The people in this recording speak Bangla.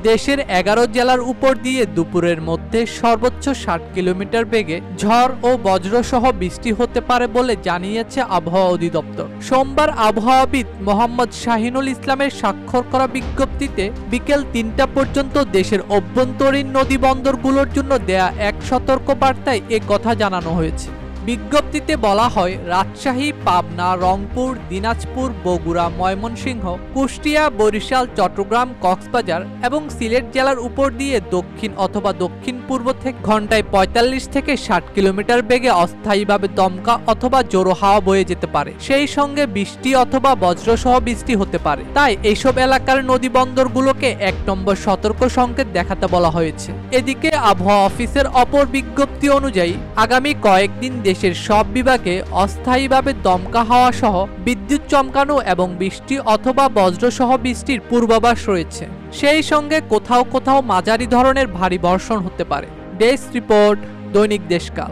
দেশের ১১ জেলার উপর দিয়ে দুপুরের মধ্যে সর্বোচ্চ ৬০ কিলোমিটার বেগে ঝড় ও বজ্রসহ বৃষ্টি হতে পারে বলে জানিয়েছে আবহাওয়া অধিদপ্তর। সোমবার আবহাওয়াবিদ মোহাম্মদ শাহিনুল ইসলামের স্বাক্ষর করা বিজ্ঞপ্তিতে বিকেল ৩টা পর্যন্ত দেশের অভ্যন্তরীণ নদী বন্দরগুলোর জন্য দেয়া এক সতর্ক বার্তায় এ কথা জানানো হয়েছে। বিজ্ঞপ্তিতে বলা হয়, রাজশাহী, পাবনা, রংপুর, দিনাজপুর, বগুড়া, ময়মনসিংহ, কুষ্টিয়া, বরিশাল, চট্টগ্রাম, কক্সবাজার এবং সিলেট জেলার উপর দিয়ে দক্ষিণ অথবা দক্ষিণ পূর্ব থেকে ঘন্টায় ৪৫ থেকে ৬০ কিলোমিটার বেগে অস্থায়ীভাবে দমকা অথবা জোরো হাওয়া বয়ে যেতে পারে। সেই সঙ্গে বৃষ্টি অথবা বজ্রসহ বৃষ্টি হতে পারে। তাই এইসব এলাকার নদী বন্দরগুলোকে ১ নম্বর সতর্ক সংকেত দেখাতে বলা হয়েছে। এদিকে আবহাওয়া অফিসের অপর বিজ্ঞপ্তি অনুযায়ী আগামী কয়েকদিন দেশের সব বিভাগে অস্থায়ীভাবে দমকা হাওয়া সহ বিদ্যুৎ চমকানো এবং বৃষ্টি অথবা বজ্রসহ বৃষ্টির পূর্বাভাস রয়েছে। সেই সঙ্গে কোথাও কোথাও মাঝারি ধরনের ভারী বর্ষণ হতে পারে। ডেস্ক রিপোর্ট, দৈনিক দেশকাল।